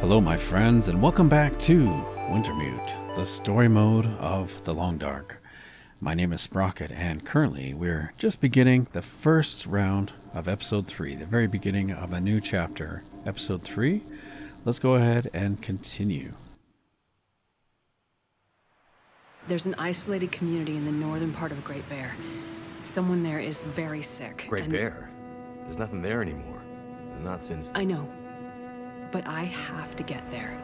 Hello, my friends, and welcome back to Wintermute, the story mode of The Long Dark. My name is Sprocket, and currently we're just beginning the first round of Episode 3, the very beginning of a new chapter. Episode 3, let's go ahead and continue. There's an isolated community in the northern part of Great Bear. Someone there is very sick. Great Bear? There's nothing there anymore. Not since... I know. But I have to get there.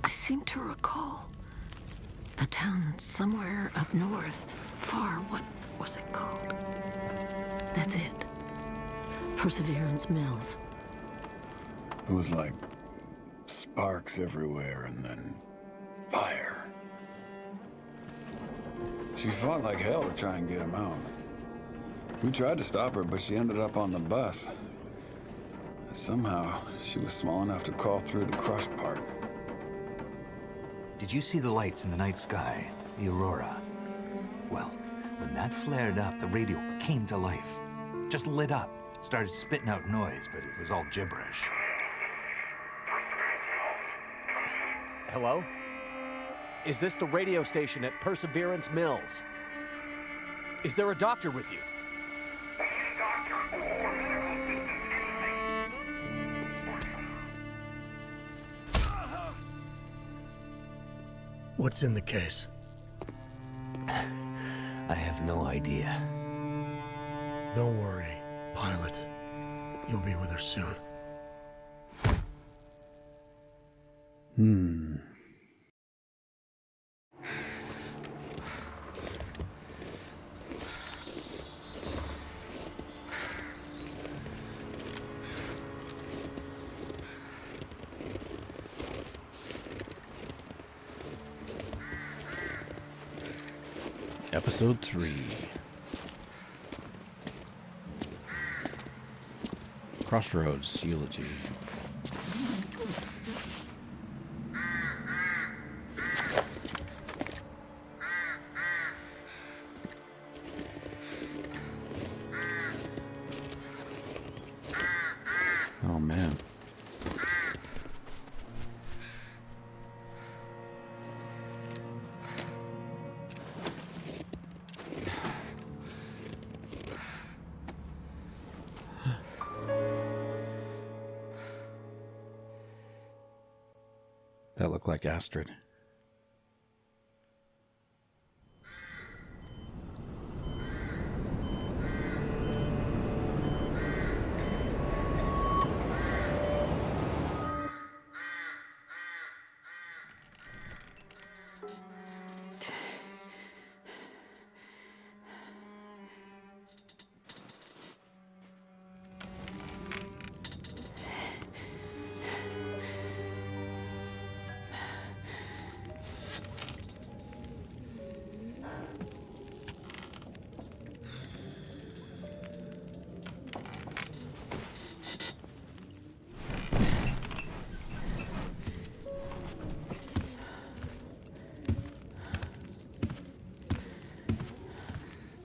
I seem to recall a town somewhere up north, far. What was it called? That's it. Perseverance Mills. It was like sparks everywhere and then fire. She fought like hell to try and get him out. We tried to stop her, but she ended up on the bus. Somehow, she was small enough to crawl through the crushed part. Did you see the lights in the night sky? The aurora? Well, when that flared up, the radio came to life. Just lit up. Started spitting out noise, but it was all gibberish. Hello? Is this the radio station at Perseverance Mills? Is there a doctor with you? What's in the case? I have no idea. Don't worry, pilot. You'll be with her soon. Episode 3. Crossroads Elegy. Oh man. That looked like Astrid.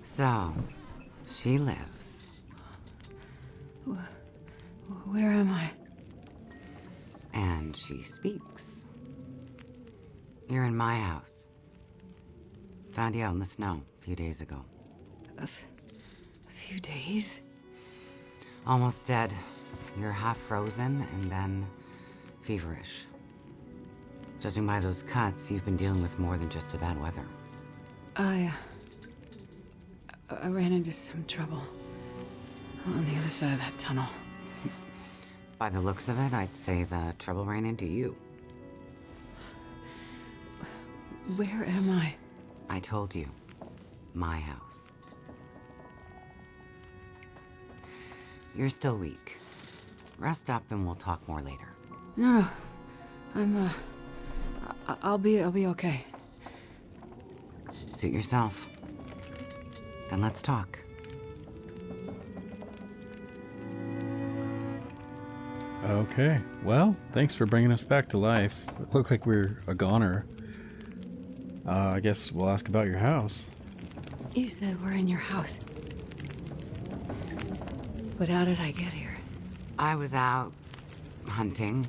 So, she lives. Where am I? And she speaks. You're in my house. Found you out in the snow a few days ago. A few days? Almost dead. You're half frozen and then feverish. Judging by those cuts, you've been dealing with more than just the bad weather. I ran into some trouble on the other side of that tunnel. By the looks of it, I'd say the trouble ran into you. Where am I? I told you. My house. You're still weak. Rest up and we'll talk more later. No. I'll be okay. Suit yourself. Then let's talk. Okay, well, thanks for bringing us back to life. It looked like we're a goner. I guess we'll ask about your house. You said we're in your house. But how did I get here? I was out hunting.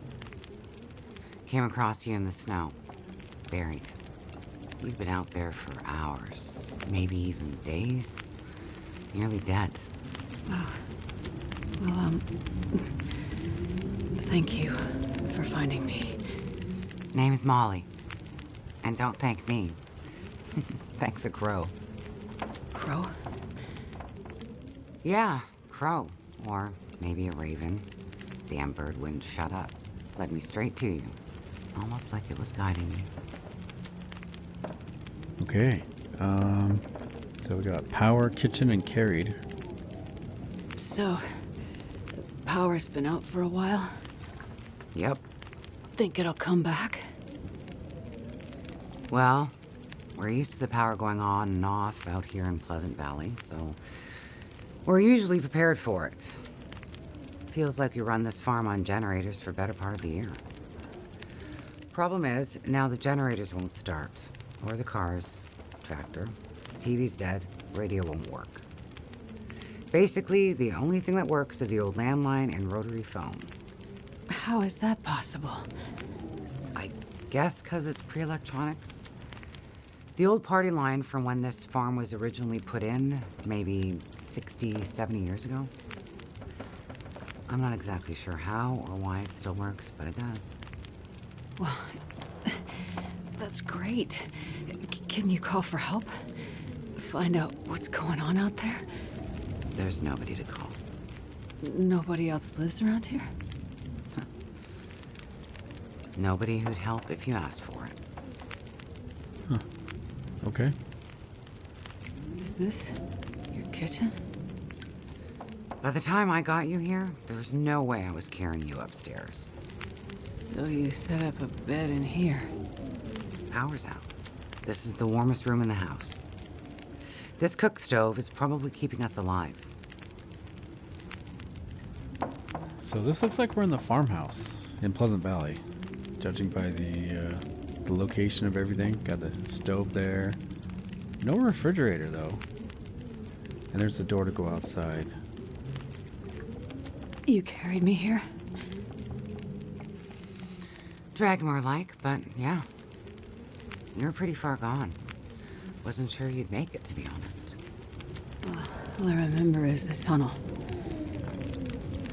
Came across you in the snow, buried. You'd been out there for hours, maybe even days. Nearly dead. Oh. Well, thank you for finding me. Name's Molly. And don't thank me. Thank the crow. Crow? Yeah, crow. Or maybe a raven. Damn bird wouldn't shut up. Led me straight to you. Almost like it was guiding me. Okay. So we got power, kitchen, and carried. So, the power's been out for a while? Yep. Think it'll come back? Well, we're used to the power going on and off out here in Pleasant Valley, so we're usually prepared for it. Feels like we run this farm on generators for better part of the year. Problem is, now the generators won't start. Or the cars, tractor. The TV's dead, radio won't work. Basically, the only thing that works is the old landline and rotary phone. How is that possible? I guess because it's pre-electronics. The old party line from when this farm was originally put in, maybe 60, 70 years ago. I'm not exactly sure how or why it still works, but it does. Well, that's great. Can you call for help? Find out what's going on out there? There's nobody to call. Nobody else lives around here? Nobody who'd help if you asked for it. Huh. Okay. Is this your kitchen? By the time I got you here, there was no way I was carrying you upstairs. So you set up a bed in here? Power's out. This is the warmest room in the house. This cook stove is probably keeping us alive. So this looks like we're in the farmhouse in Pleasant Valley, judging by the location of everything. Got the stove there. No refrigerator though. And there's the door to go outside. You carried me here? Drag more like, but yeah. You're pretty far gone. Wasn't sure you'd make it, to be honest. All I remember is the tunnel.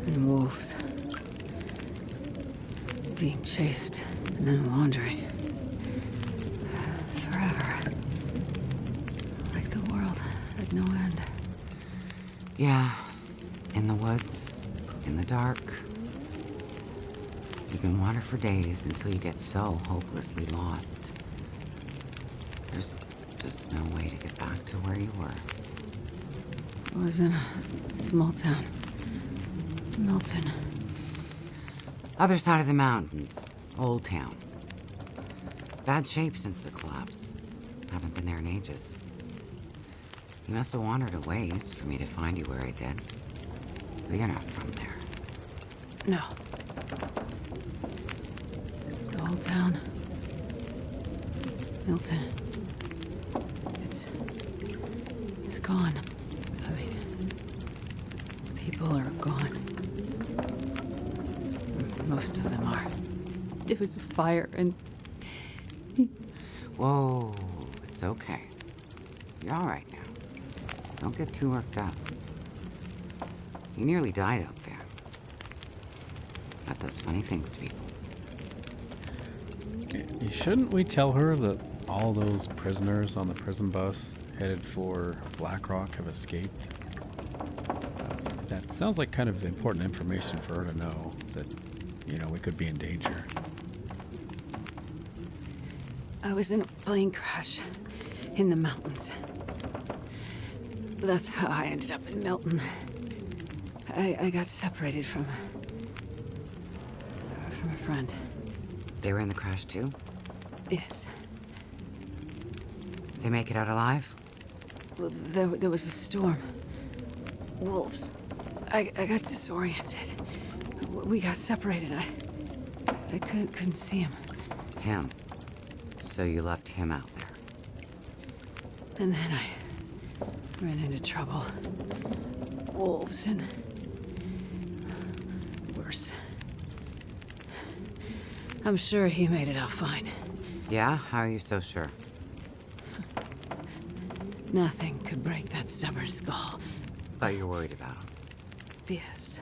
And wolves. Being chased and then wandering. Forever. Like the world had no end. Yeah. In the woods. In the dark. You can wander for days until you get so hopelessly lost. There's just no way to get back to where you were. I was in a small town. Milton. Other side of the mountains. Old town. Bad shape since the collapse. Haven't been there in ages. You must have wandered a ways for me to find you where I did. But you're not from there. No. The old town. Milton. It's gone. I mean, people are gone. Most of them are. It was a fire and... Whoa, it's okay. You're all right now. Don't get too worked up. You nearly died out there. That does funny things to people. Shouldn't we tell her that all those prisoners on the prison bus headed for Black Rock have escaped? That sounds like kind of important information for her to know that, you know, we could be in danger. I was in a plane crash in the mountains. That's how I ended up in Milton. I got separated from a friend. They were in the crash too? Yes. They make it out alive? Well, there was a storm. Wolves. I got disoriented. We got separated. I couldn't see him. Him. So you left him out there. And then Ran into trouble. Wolves and... worse. I'm sure he made it out fine. Yeah? How are you so sure? Nothing could break that stubborn skull. But you're worried about him. Yes.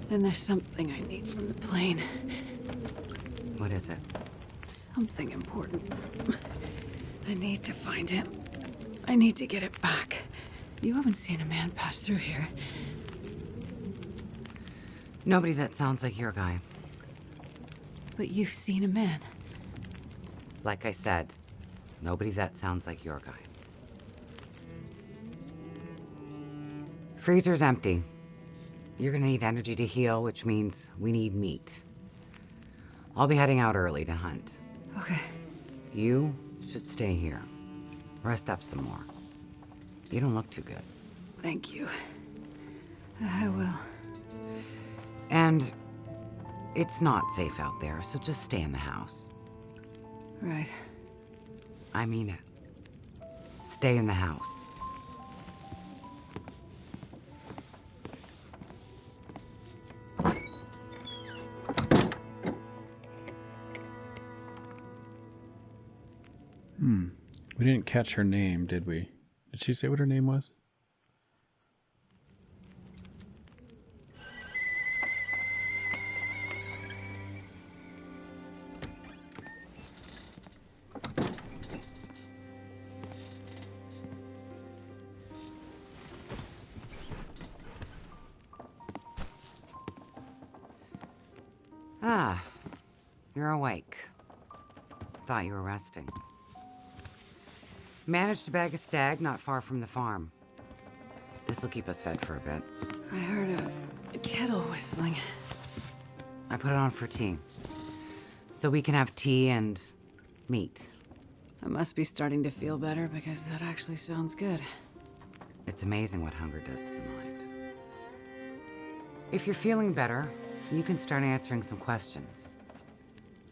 Then there's something I need from the plane. What is it? Something important. I need to find him. I need to get it back. You haven't seen a man pass through here. Nobody that sounds like your guy. But you've seen a man. Like I said, nobody that sounds like your guy. Freezer's empty. You're gonna need energy to heal, which means we need meat. I'll be heading out early to hunt. Okay. You should stay here. Rest up some more. You don't look too good. Thank you. I will. And it's not safe out there, so just stay in the house. Right. I mean it. Stay in the house. We didn't catch her name, did we? Did she say what her name was? Ah, you're awake. Thought you were resting. Managed to bag a stag not far from the farm. This'll keep us fed for a bit. I heard a kettle whistling. I put it on for tea. So we can have tea and meat. I must be starting to feel better because that actually sounds good. It's amazing what hunger does to the mind. If you're feeling better, you can start answering some questions.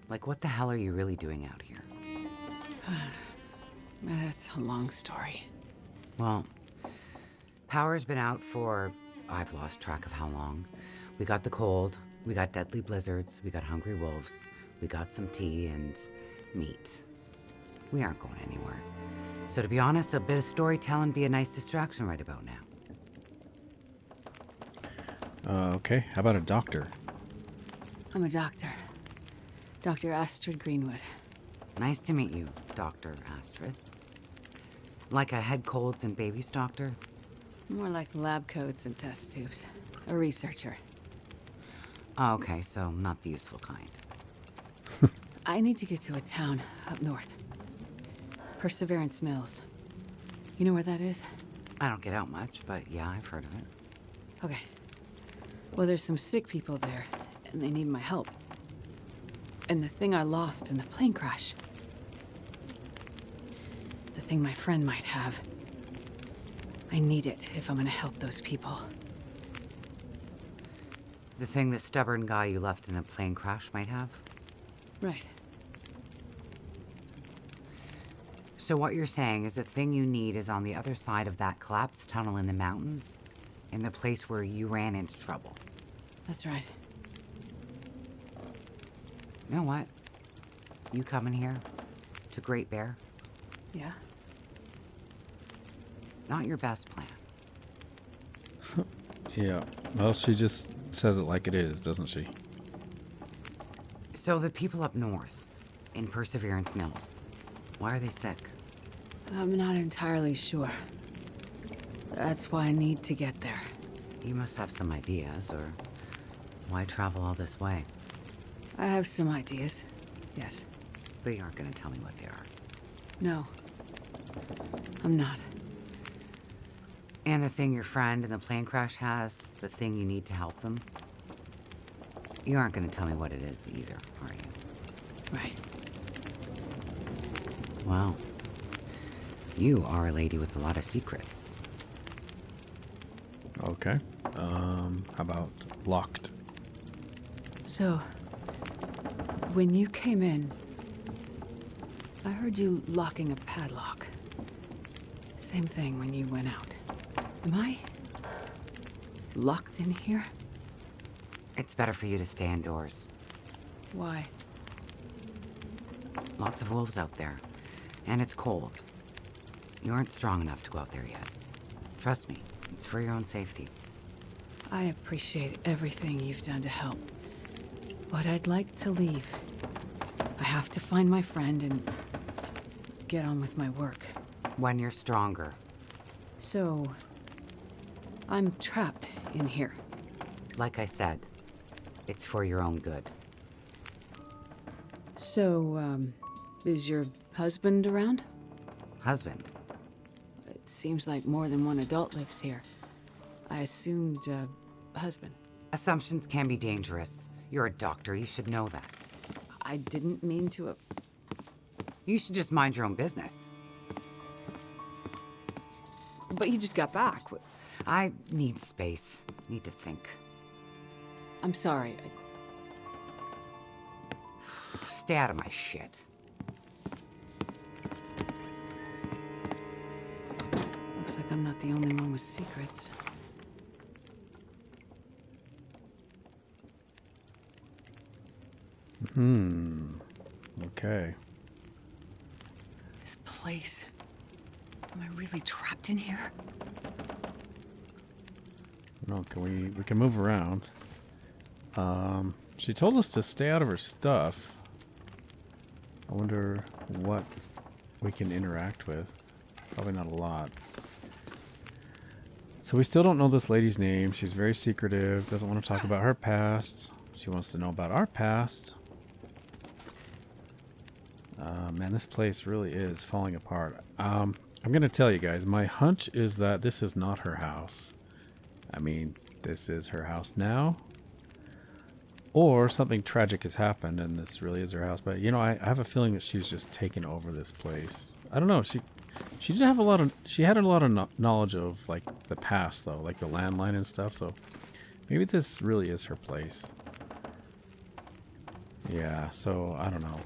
Like, what the hell are you really doing out here? It's a long story. Well, power's been out for, I've lost track of how long. We got the cold, we got deadly blizzards, we got hungry wolves, we got some tea and meat. We aren't going anywhere. So to be honest, a bit of storytelling be a nice distraction right about now. Okay, how about a doctor? I'm a doctor. Dr. Astrid Greenwood. Nice to meet you, Dr. Astrid. Like a head colds and babies doctor? More like lab coats and test tubes. A researcher. Oh, okay, so not the useful kind. I need to get to a town up north. Perseverance Mills. You know where that is? I don't get out much, but yeah, I've heard of it. Okay. Well, there's some sick people there, and they need my help. And the thing I lost in the plane crash. The thing my friend might have. I need it if I'm gonna help those people. The thing the stubborn guy you left in a plane crash might have? Right. So what you're saying is the thing you need is on the other side of that collapsed tunnel in the mountains, in the place where you ran into trouble. That's right. You know what? You coming here to Great Bear? Yeah? Not your best plan. Yeah, well, she just says it like it is, doesn't she? So the people up north, in Perseverance Mills, why are they sick? I'm not entirely sure. That's why I need to get there. You must have some ideas, or why travel all this way? I have some ideas, yes. But you aren't going to tell me what they are. No. I'm not. And the thing your friend in the plane crash has, the thing you need to help them? You aren't going to tell me what it is either, are you? Right. Well, you are a lady with a lot of secrets. Okay. How about locked? So, when you came in, I heard you locking a padlock. Same thing when you went out. Am I locked in here? It's better for you to stay indoors. Why? Lots of wolves out there. And it's cold. You aren't strong enough to go out there yet. Trust me, it's for your own safety. I appreciate everything you've done to help. But I'd like to leave. I have to find my friend and get on with my work. When you're stronger. So, I'm trapped in here. Like I said, it's for your own good. So, is your husband around? Husband? It seems like more than one adult lives here. I assumed, husband. Assumptions can be dangerous. You're a doctor, you should know that. I didn't mean to. You should just mind your own business. But you just got back. I need space. Need to think. I'm sorry. Stay out of my shit. Looks like I'm not the only one with secrets. Okay. This place. Am I really trapped in here? No, we can move around. She told us to stay out of her stuff. I wonder what we can interact with. Probably not a lot. So we still don't know this lady's name. She's very secretive, doesn't want to talk about her past. She wants to know about our past. Man, this place really is falling apart. I'm going to tell you guys, my hunch is that this is not her house. I mean, this is her house now. Or something tragic has happened and this really is her house. But, you know, I have a feeling that she's just taken over this place. I don't know. She did have a lot of... She had a lot of knowledge of, like, the past, though. Like the landline and stuff. So maybe this really is her place. Yeah, so I don't know.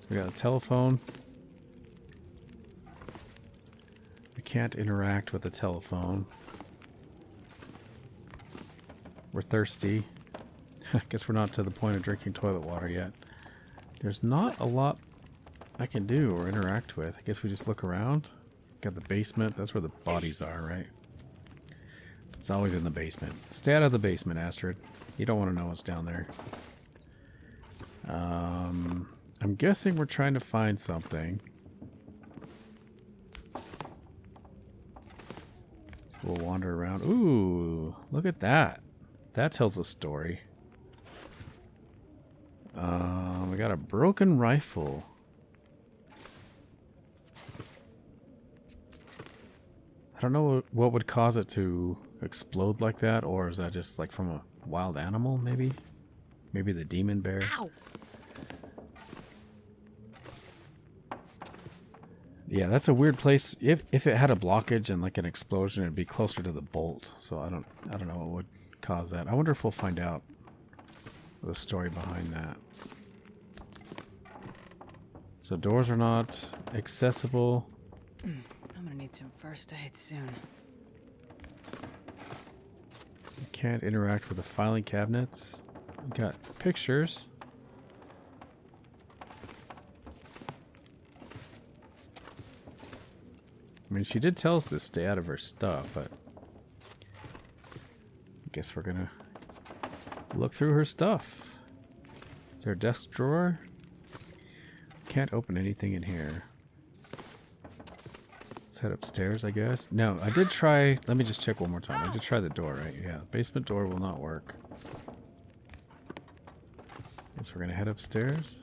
So we got a telephone. We can't interact with the telephone. We're thirsty. I guess we're not to the point of drinking toilet water yet. There's not a lot I can do or interact with. I guess we just look around. Got the basement. That's where the bodies are, right? It's always in the basement. Stay out of the basement, Astrid. You don't want to know what's down there. I'm guessing we're trying to find something. So we'll wander around. Ooh, look at that. That tells a story. We got a broken rifle. I don't know what would cause it to explode like that, or is that just like from a wild animal, maybe? Maybe the demon bear. Ow! Yeah, that's a weird place. If it had a blockage and like an explosion, it'd be closer to the bolt. So I don't know what would cause that. I wonder if we'll find out the story behind that. So doors are not accessible. I'm gonna need some first aid soon. You can't interact with the filing cabinets. We got pictures. I mean, she did tell us to stay out of her stuff, but I guess we're gonna look through her stuff. Is there a desk drawer? Can't open anything in here. Let's head upstairs, I guess. No, I did try... Let me just check one more time. I did try the door, right? Yeah, basement door will not work. Guess we're gonna head upstairs.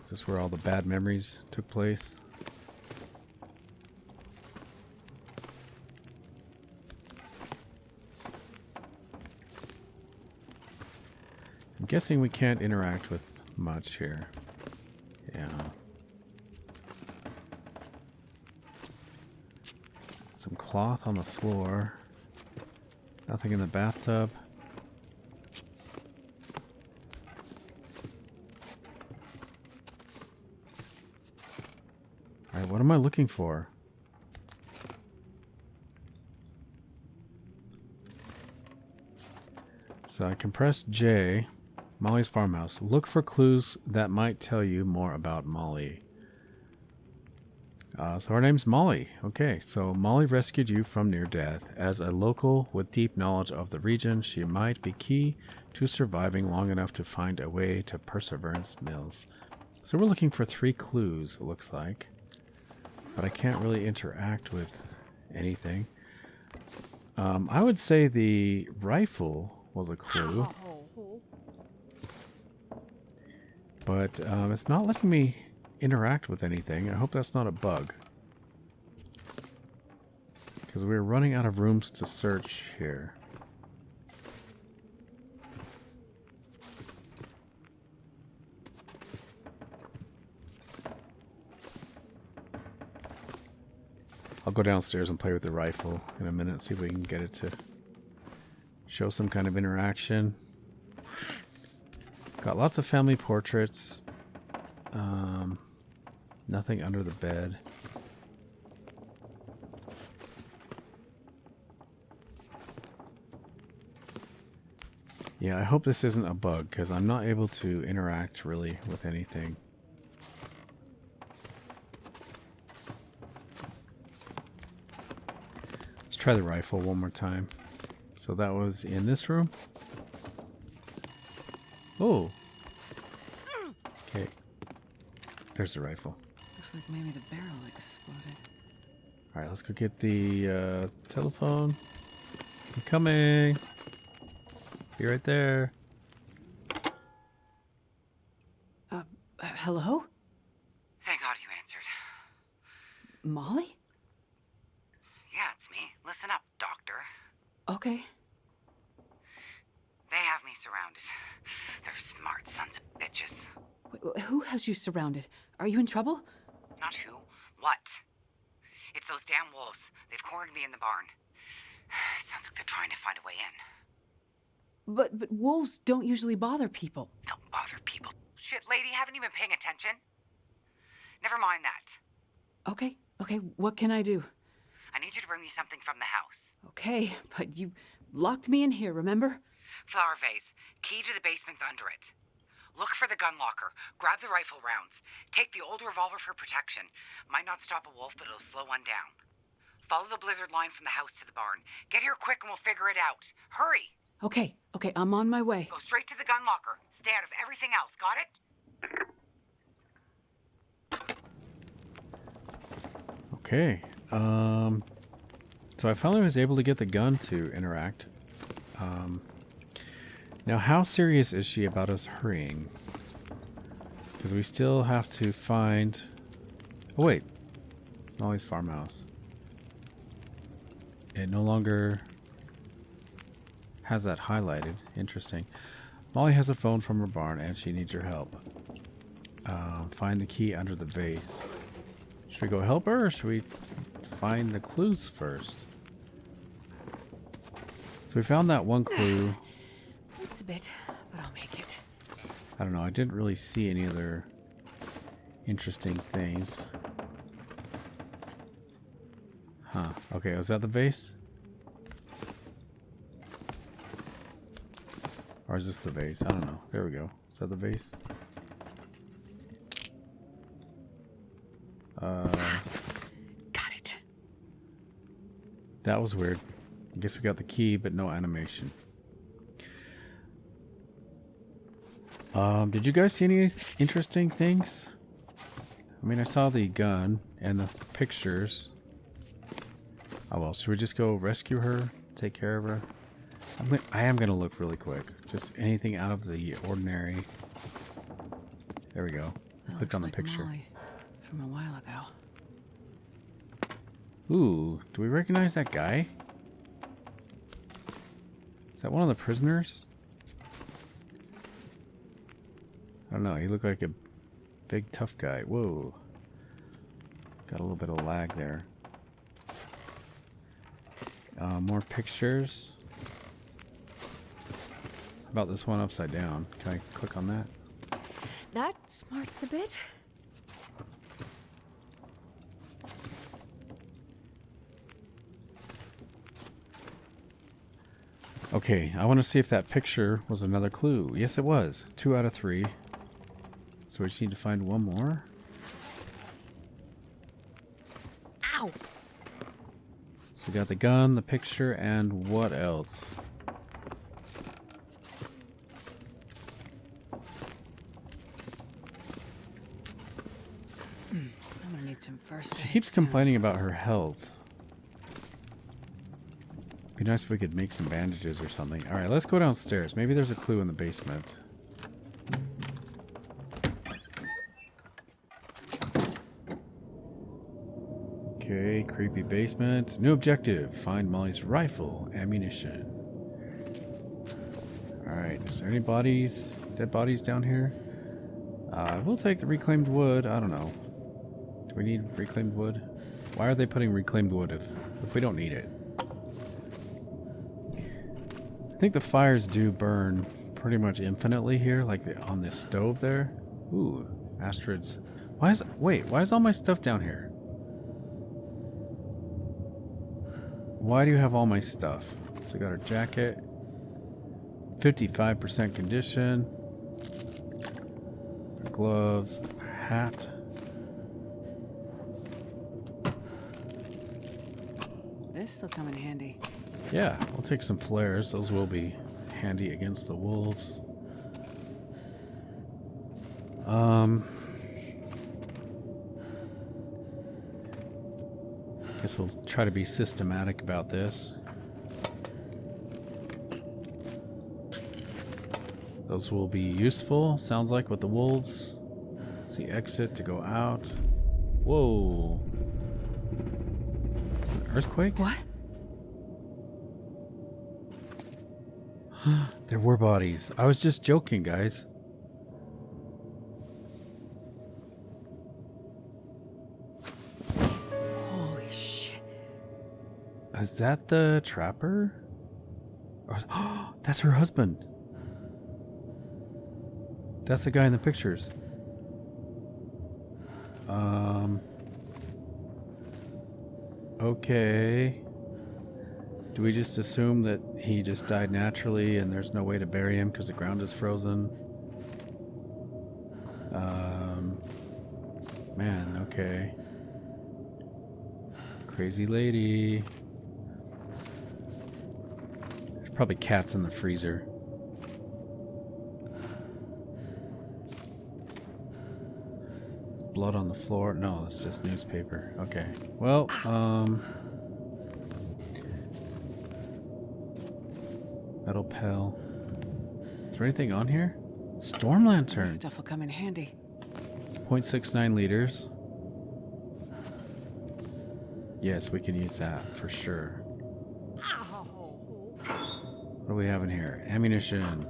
Is this where all the bad memories took place? I'm guessing we can't interact with much here. Yeah. Some cloth on the floor. Nothing in the bathtub. Alright, what am I looking for? So I can press J. Molly's farmhouse. Look for clues that might tell you more about Molly. So her name's Molly. Okay, so Molly rescued you from near death. As a local with deep knowledge of the region, she might be key to surviving long enough to find a way to Perseverance Mills. So we're looking for 3 clues, it looks like. But I can't really interact with anything. I would say the rifle was a clue. But it's not letting me interact with anything. I hope that's not a bug. Because we're running out of rooms to search here. I'll go downstairs and play with the rifle in a minute, see if we can get it to show some kind of interaction. Got lots of family portraits. Nothing under the bed. Yeah, I hope this isn't a bug, because I'm not able to interact really with anything. Let's try the rifle one more time. So that was in this room. Oh. Okay. There's the rifle. Looks like maybe the barrel exploded. Alright, let's go get the telephone. I'm coming. Be right there. Hello? Thank God you answered. Molly? Yeah, it's me. Listen up, Doctor. Okay. They have me surrounded. They're smart sons of bitches. Who has you surrounded? Are you in trouble? Not who. What? It's those damn wolves. They've cornered me in the barn. Sounds like they're trying to find a way in. But wolves don't usually bother people. Don't bother people. Shit, lady, haven't you been paying attention? Never mind that. Okay, what can I do? I need you to bring me something from the house. Okay, but you locked me in here, remember? Flower vase. Key to the basement's under it. Look for the gun locker. Grab the rifle rounds. Take the old revolver for protection. Might not stop a wolf, but it'll slow one down. Follow the blizzard line from the house to the barn. Get here quick and we'll figure it out. Hurry! Okay, I'm on my way. Go straight to the gun locker. Stay out of everything else, got it? Okay. So I finally was able to get the gun to interact. Now, how serious is she about us hurrying? Because we still have to find... Oh, wait. Molly's farmhouse. It no longer has that highlighted. Interesting. Molly has a phone from her barn and she needs your help. Find the key under the vase. Should we go help her or should we find the clues first? So we found that one clue. It's a bit, but I'll make it. I don't know. I didn't really see any other interesting things. Huh. Okay, was that the vase? Or is this the vase? I don't know. There we go. Is that the vase? Got it. That was weird. I guess we got the key, but no animation. Did you guys see any interesting things? I mean, I saw the gun and the pictures. Oh well, should we just go rescue her? Take care of her? I am going to look really quick. Just anything out of the ordinary. There we go. Click on the picture. Molly from a while ago. Ooh, do we recognize that guy? Is that one of the prisoners? I don't know. He looked like a big tough guy. Whoa. Got a little bit of lag there. More pictures. How about this one upside down? Can I click on that? That smarts a bit. Okay, I want to see if that picture was another clue. Yes, it was. 2 out of 3. So we just need to find one more. Ow! So we got the gun, the picture, and what else? I'm gonna need some first aid. She keeps soon. complaining about her health. Be nice if we could make some bandages or something. Alright, let's go downstairs. Maybe there's a clue in the basement. Okay, creepy basement. New objective. Find Molly's rifle, ammunition. Alright, is there any bodies? Dead bodies down here? We'll take the reclaimed wood. I don't know. Do we need reclaimed wood? Why are they putting reclaimed wood if we don't need it? I think the fires do burn pretty much infinitely here, like on this stove there. Ooh, Astrid's. Wait, why is all my stuff down here? Why do you have all my stuff? So we got our jacket. 55% condition. Our gloves. Our hat. This will come in handy. Yeah, we'll take some flares. Those will be handy against the wolves. Guess we'll try to be systematic about this. Those will be useful, sounds like, with the wolves. It's the exit to go out. Whoa. An earthquake? What? There were bodies. I was just joking, guys. Holy shit. Is that the trapper? Oh, that's her husband. That's the guy in the pictures. Okay. Do we just assume that he just died naturally and there's no way to bury him because the ground is frozen? Man, okay. Crazy lady. There's probably cats in the freezer. Blood on the floor? No, it's just newspaper. Okay. Well, metal pail. Is there anything on here? Storm lantern. This stuff will come in handy. 0.69 liters. Yes, we can use that for sure. What do we have in here? Ammunition.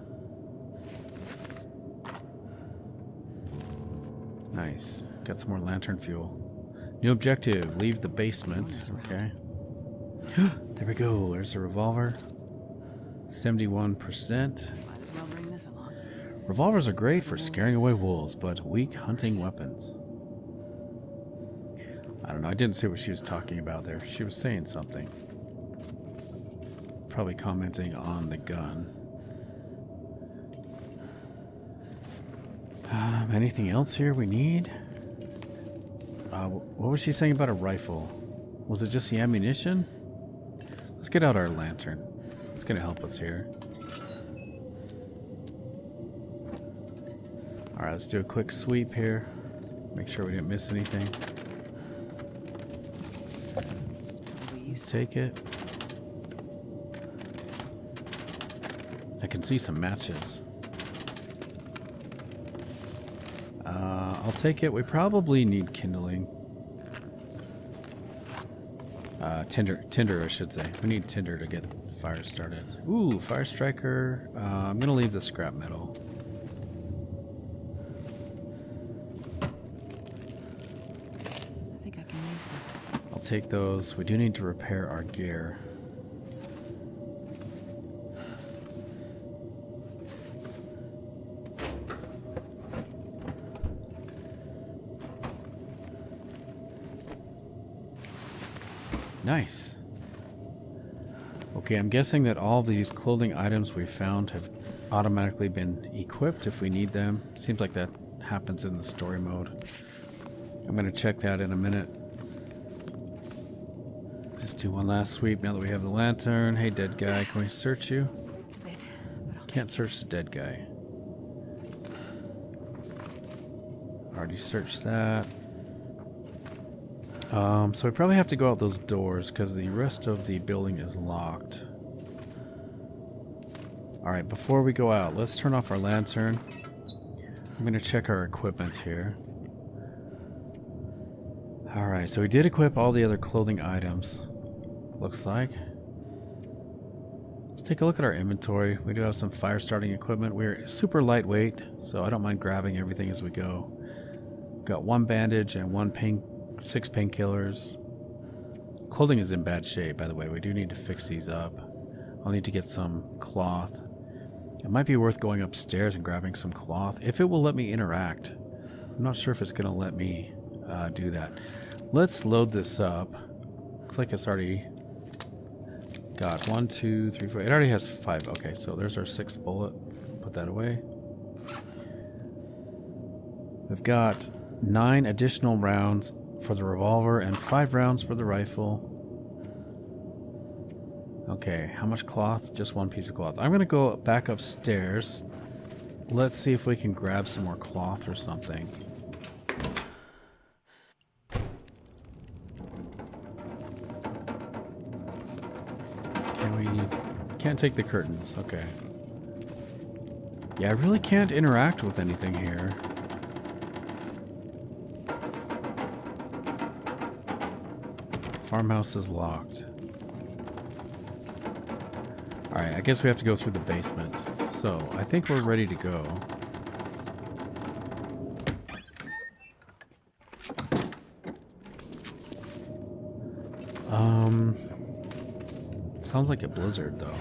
Nice. Got some more lantern fuel. New objective. Leave the basement. Okay. There we go. There's a revolver. 71%. Might as well bring this along. Revolvers are great for scaring away wolves, but weak hunting weapons. I don't know. I didn't see what she was talking about there. She was saying something. Probably commenting on the gun. Anything else here we need? What was she saying about a rifle? Was it just the ammunition? Let's get out our lantern. It's going to help us here. Alright, let's do a quick sweep here. Make sure we didn't miss anything. Let's take it. I can see some matches. I'll take it. We probably need kindling. Tinder, I should say. We need tinder to get fire started. Ooh, fire striker. I'm gonna leave the scrap metal. I think I can use this. I'll take those. We do need to repair our gear. Nice. We'll Okay, I'm guessing that all of these clothing items we found have automatically been equipped if we need them. Seems like that happens in the story mode. I'm going to check that in a minute. Just do one last sweep now that we have the lantern. Hey, dead guy, can we search you? It's a bit, but I'll Can't search the dead guy. Already searched that. So we probably have to go out those doors because the rest of the building is locked. Alright, before we go out, let's turn off our lantern. I'm going to check our equipment here. Alright, so we did equip all the other clothing items, looks like. Let's take a look at our inventory. We do have some fire starting equipment. We're super lightweight, so I don't mind grabbing everything as we go. Got one bandage and 6 painkillers. Clothing is in bad shape, by the way. We do need to fix these up. I'll need to get some cloth. It might be worth going upstairs and grabbing some cloth, if it will let me interact. I'm not sure if it's going to let me do that. Let's load this up. Looks like it's already got 1, 2, 3, 4. It already has 5. Okay, so there's our 6th bullet. Put that away. We've got 9 additional rounds for the revolver and 5 rounds for the rifle. Okay, how much cloth? Just 1 piece of cloth. I'm gonna go back upstairs. Let's see if we can grab some more cloth or something. Can't take the curtains. Okay. Yeah, I really can't interact with anything here. Farmhouse is locked. Alright, I guess we have to go through the basement. So, I think we're ready to go. Sounds like a blizzard, though.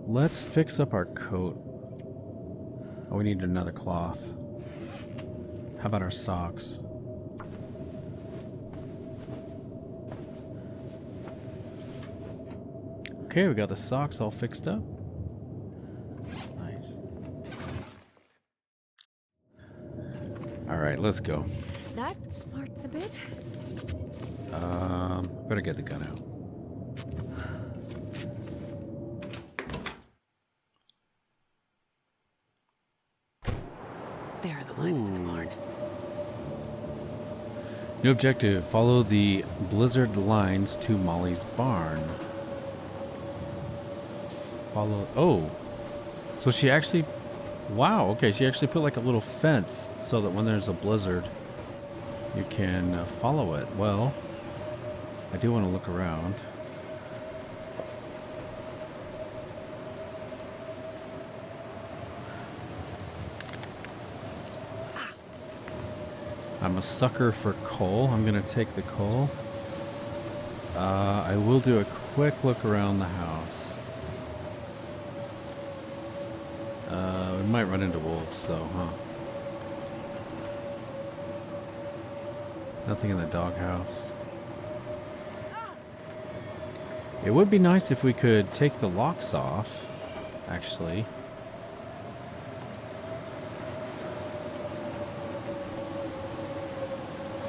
Let's fix up our coat. Oh, we need another cloth. How about our socks? Okay, we got the socks all fixed up. Nice. Alright, let's go. That smarts a bit. Better get the gun out. There are the lights to the barn. New objective, follow the blizzard lines to Molly's barn. Follow, oh. So she actually, wow, okay, she actually put like a little fence so that when there's a blizzard, you can follow it. Well, I do want to look around. I'm a sucker for coal. I'm going to take the coal. I will do a quick look around the house. We might run into wolves though, huh? Nothing in the doghouse. It would be nice if we could take the locks off, actually.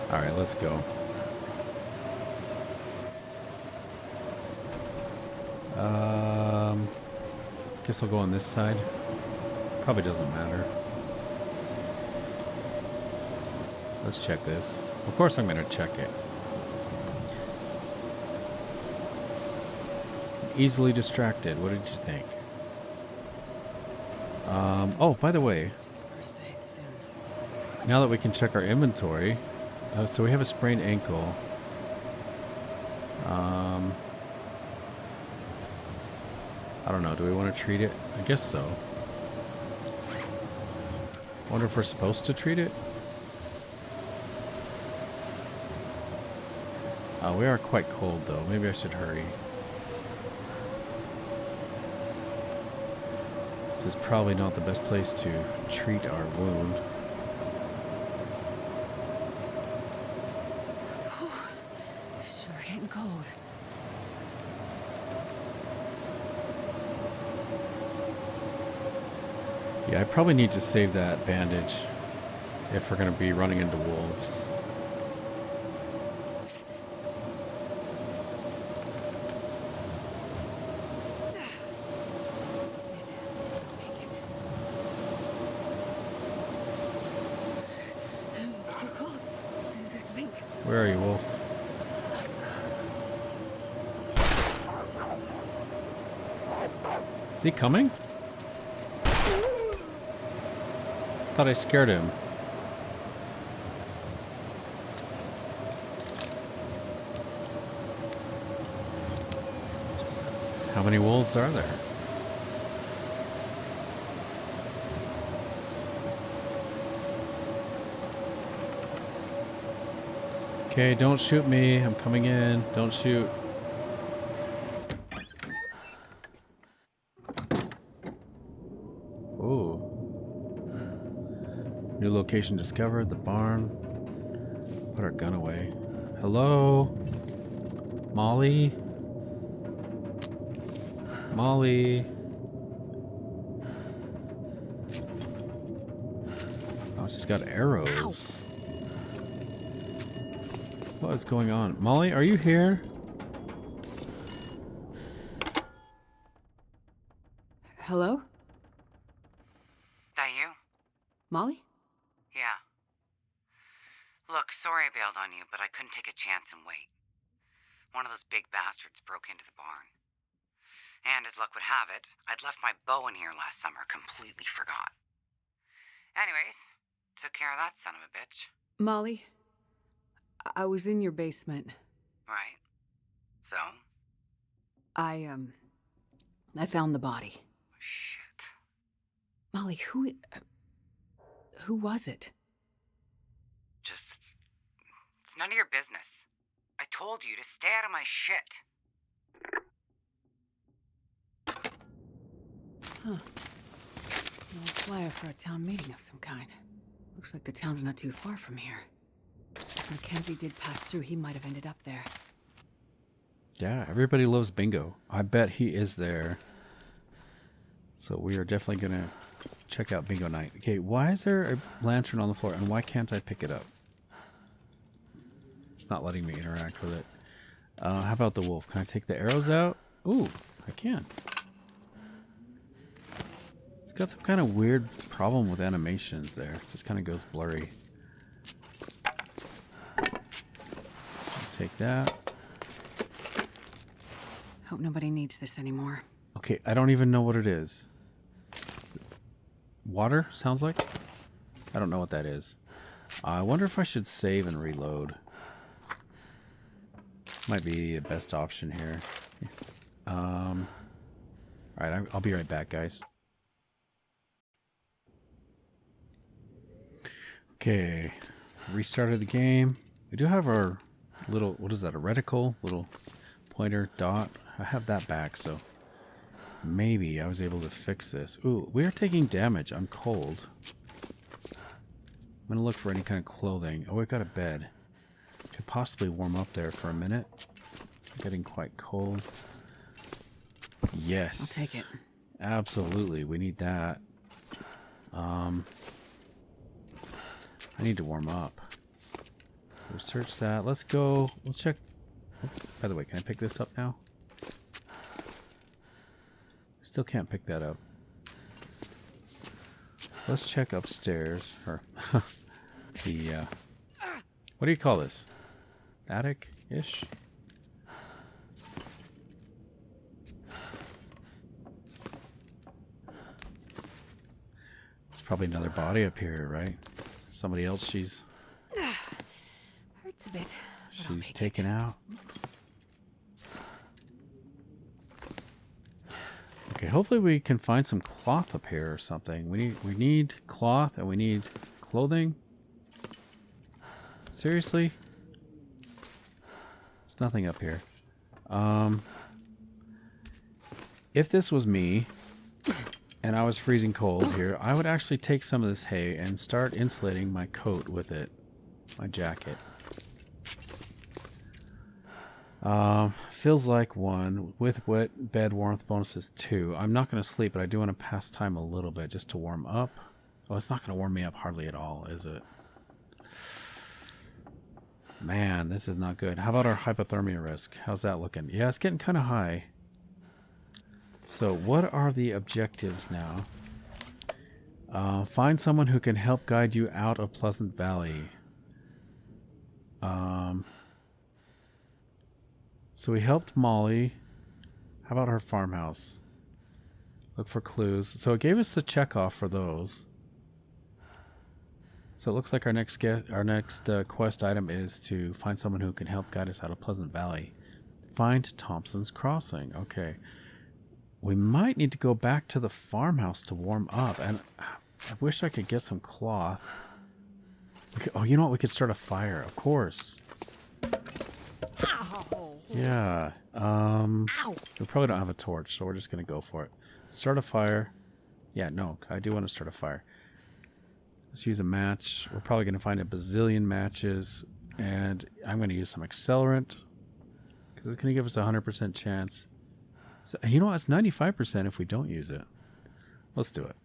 Alright, let's go. Guess I'll go on this side. Probably doesn't matter. Let's check this. Of course I'm going to check it. Easily distracted. What did you think? Oh, by the way, First aid soon. now that we can check our inventory, so we have a sprained ankle. I don't know. Do we want to treat it? I guess so. Wonder if we're supposed to treat it? We are quite cold, though. Maybe I should hurry. This is probably not the best place to treat our wound. Yeah, I probably need to save that bandage if we're going to be running into wolves. That's it. Make it. I'm too cold. Think. Where are you, wolf? Is he coming? Thought I scared him. How many wolves are there? Okay, don't shoot me. I'm coming in. Don't shoot. Ooh. New location discovered. The barn. Put our gun away. Hello? Molly? Molly? Oh, she's got arrows. Ow. What is going on? Molly, are you here? Hello? That you? Molly? Yeah. Look, sorry I bailed on you, but I couldn't take a chance and wait. One of those big bastards broke into the barn. And as luck would have it, I'd left my bow in here last summer, completely forgot. Anyways, took care of that son of a bitch. Molly, I was in your basement. Right. So? I found the body. Shit. Molly, who was it? It's none of your business. I told you to stay out of my shit. Huh. An old flyer for a town meeting of some kind. Looks like the town's not too far from here. If Mackenzie did pass through, he might have ended up there. Yeah, everybody loves bingo. I bet he is there. So we are definitely going to check out bingo night. Okay, why is there a lantern on the floor and why can't I pick it up? It's not letting me interact with it. How about the wolf? Can I take the arrows out? Ooh, I can. It's got some kind of weird problem with animations there. It just kind of goes blurry. I'll take that. Hope nobody needs this anymore. Okay, I don't even know what it is. Water, sounds like? I don't know what that is. I wonder if I should save and reload. Might be the best option here. Alright, I'll be right back, guys. Okay, restarted the game. We do have our little, what is that, a reticle? Little pointer dot. I have that back, so maybe I was able to fix this. Ooh, we are taking damage. I'm cold. I'm going to look for any kind of clothing. Oh, we've got a bed. Could possibly warm up there for a minute. I'm getting quite cold. Yes. I'll take it. Absolutely. We need that. I need to warm up. Research that. Let's go. Let's check. Oh, by the way, can I pick this up now? Still can't pick that up. Let's check upstairs. Or the what do you call this? Attic-ish? There's probably another body up here, right? Somebody else she's Hurts a bit. she's taken out. Okay, hopefully we can find some cloth up here or something. We need cloth and we need clothing. Seriously? There's nothing up here. If this was me and I was freezing cold here, I would actually take some of this hay and start insulating my coat with it. My jacket. Feels like 1. With wet bed warmth bonuses 2. I'm not going to sleep, but I do want to pass time a little bit just to warm up. Oh, it's not going to warm me up hardly at all, is it? Man, this is not good. How about our hypothermia risk? How's that looking? Yeah, it's getting kind of high. So what are the objectives now? Find someone who can help guide you out of Pleasant Valley. So we helped Molly. How about her farmhouse? Look for clues. So it gave us the check off for those. So it looks like our next quest item is to find someone who can help guide us out of Pleasant Valley. Find Thompson's Crossing. Okay. We might need to go back to the farmhouse to warm up. And I wish I could get some cloth. Oh, you know what? We could start a fire. Of course. Yeah. We probably don't have a torch, so we're just going to go for it. Start a fire. Yeah, no. I do want to start a fire. Let's use a match. We're probably going to find a bazillion matches. And I'm going to use some accelerant. Because it's going to give us a 100% chance. So, you know what? It's 95% if we don't use it. Let's do it.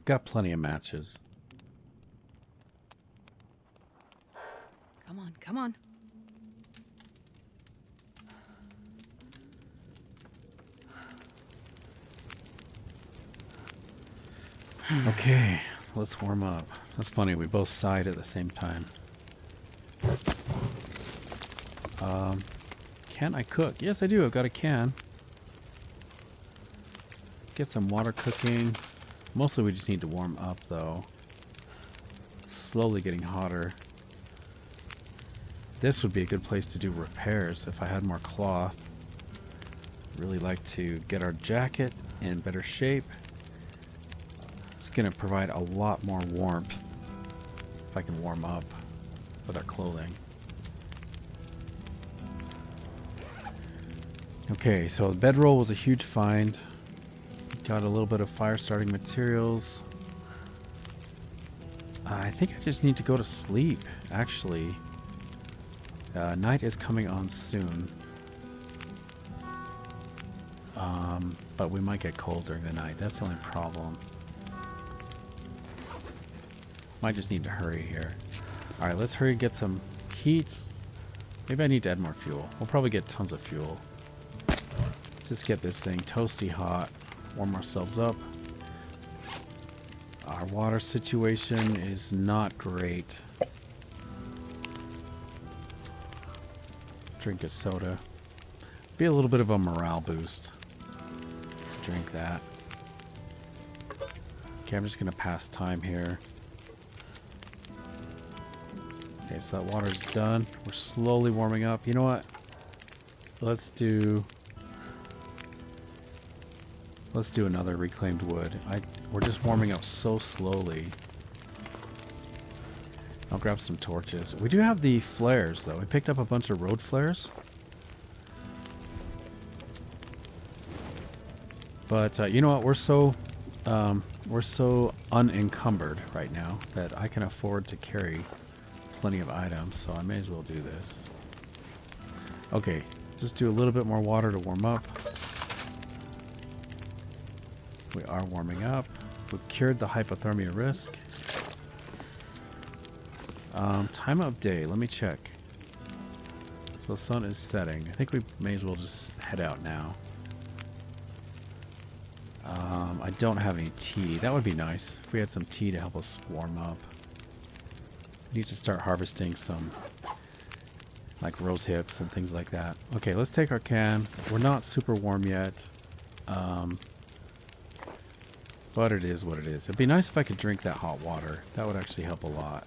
Got plenty of matches. Come on, come on. Okay, let's warm up. That's funny, we both sighed at the same time. Can I cook? Yes, I do. I've got a can. Get some water cooking. Mostly we just need to warm up, though. Slowly getting hotter. This would be a good place to do repairs if I had more cloth. Really like to get our jacket in better shape. It's going to provide a lot more warmth if I can warm up with our clothing. Okay, so the bedroll was a huge find. Got a little bit of fire starting materials. I think I just need to go to sleep, actually. Night is coming on soon. But we might get cold during the night. That's the only problem. Might just need to hurry here. Alright, let's hurry and get some heat. Maybe I need to add more fuel. We'll probably get tons of fuel. Let's just get this thing toasty hot. Warm ourselves up. Our water situation is not great. Drink a soda. Be a little bit of a morale boost. Drink that. Okay, I'm just going to pass time here. Okay, so that water's done. We're slowly warming up. You know what? Let's do another reclaimed wood. We're just warming up so slowly. I'll grab some torches. We do have the flares, though. We picked up a bunch of road flares. But you know what? We're so unencumbered right now that I can afford to carry plenty of items, so I may as well do this. Okay, just do a little bit more water to warm up. We are warming up. We've cured the hypothermia risk. Time of day. Let me check. So the sun is setting. I think we may as well just head out now. I don't have any tea. That would be nice if we had some tea to help us warm up. We need to start harvesting some like rose hips and things like that. Okay, let's take our can. We're not super warm yet. But it is what it is. It'd be nice if I could drink that hot water. That would actually help a lot.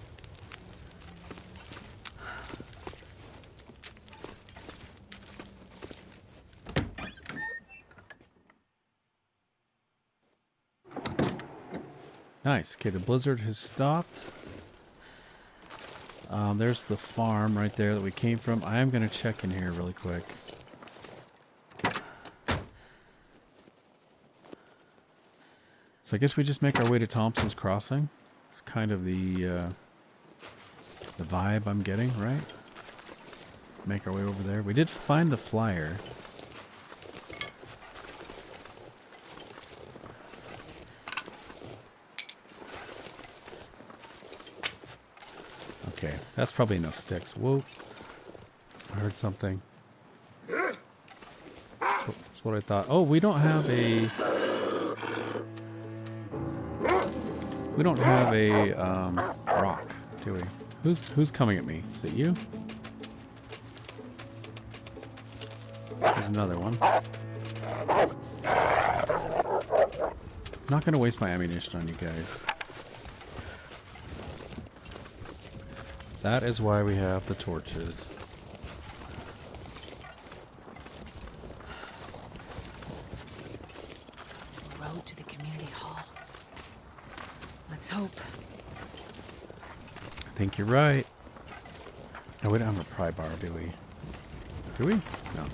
Nice. Okay, the blizzard has stopped. There's the farm right there that we came from. I am going to check in here really quick. So I guess we just make our way to Thompson's Crossing. It's kind of the vibe I'm getting, right? make our way over there. We did find the flyer. Okay, that's probably enough sticks. Whoa. I heard something. That's what I thought. Oh, we don't have a... We don't have a rock, do we? Who's coming at me? Is it you? There's another one. I'm not gonna waste my ammunition on you guys. That is why we have the torches. Road to the community hall. Let's hope. I think you're right. No, we don't have a pry bar, do we? Do we? No.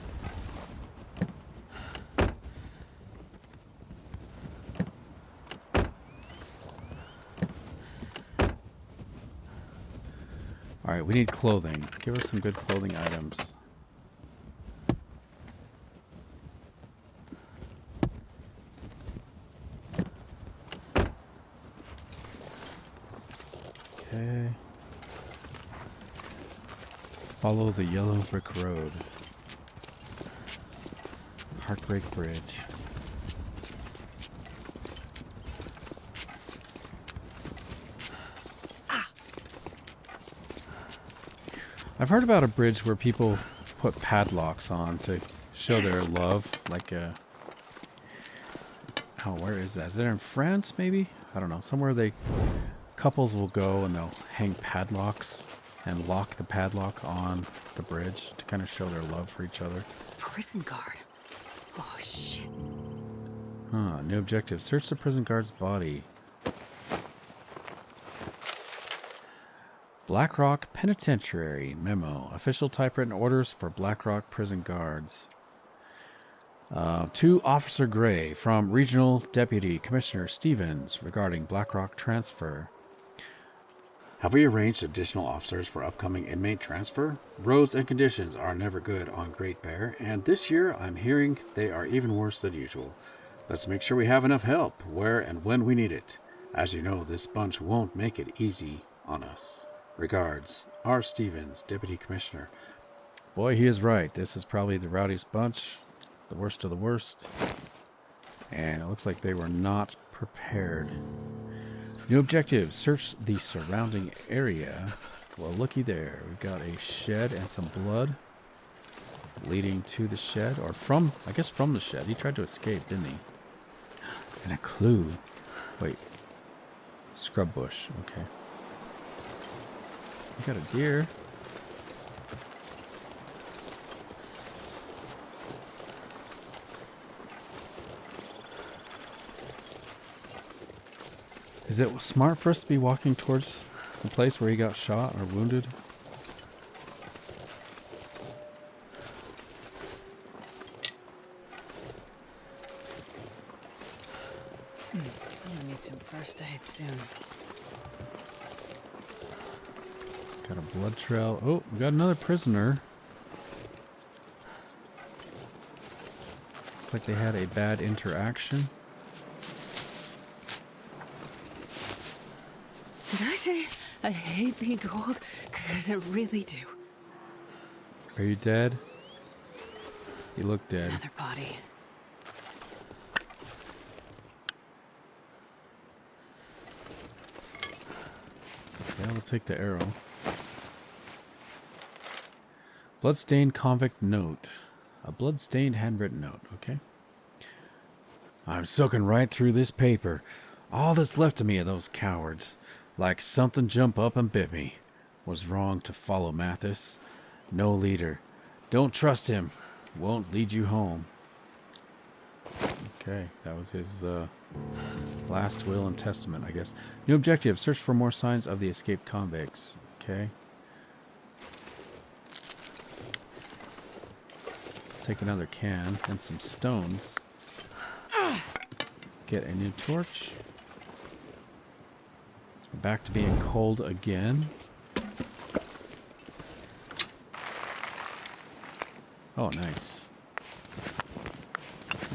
Alright, we need clothing. Give us some good clothing items. Okay. Follow the yellow brick road. Heartbreak Bridge. I've heard about a bridge where people put padlocks on to show their love, like a... Oh, where is that? Is it in France, maybe? I don't know. Somewhere couples will go and they'll hang padlocks and lock the padlock on the bridge to kind of show their love for each other. Prison guard. Oh, shit. Huh, new objective. Search the prison guard's body. Blackrock Penitentiary. Memo. Official typewritten orders for Blackrock prison guards. To Officer Gray from Regional Deputy Commissioner Stevens regarding Blackrock transfer. Have we arranged additional officers for upcoming inmate transfer? Roads and conditions are never good on Great Bear, and this year I'm hearing they are even worse than usual. Let's make sure we have enough help where and when we need it. As you know, this bunch won't make it easy on us. Regards, R. Stevens, Deputy Commissioner. Boy, he is right. This is probably the rowdiest bunch. The worst of the worst. And it looks like they were not prepared. New objective. Search the surrounding area. Well, looky there. We've got a shed and some blood leading to the shed. Or from, I guess from the shed. He tried to escape, didn't he? And a clue. Wait. Scrub bush. Okay. We got a deer. Is it smart for us to be walking towards the place where he got shot or wounded? I'm gonna need some first aid soon. Got a blood trail. Oh, we got another prisoner. Looks like they had a bad interaction. Did I say I hate being cold? Because I really do. Are you dead? You look dead. Another body. Okay, we'll take the arrow. Bloodstained convict note. A bloodstained handwritten note, okay. I'm soaking right through this paper. All that's left of me of those cowards. Like something jump up and bit me. Was wrong to follow Mathis. No leader. Don't trust him. Won't lead you home. Okay, that was his last will and testament, I guess. New objective. Search for more signs of the escaped convicts. Okay. Take another can and some stones. Get a new torch. Back to being cold again. Oh, nice.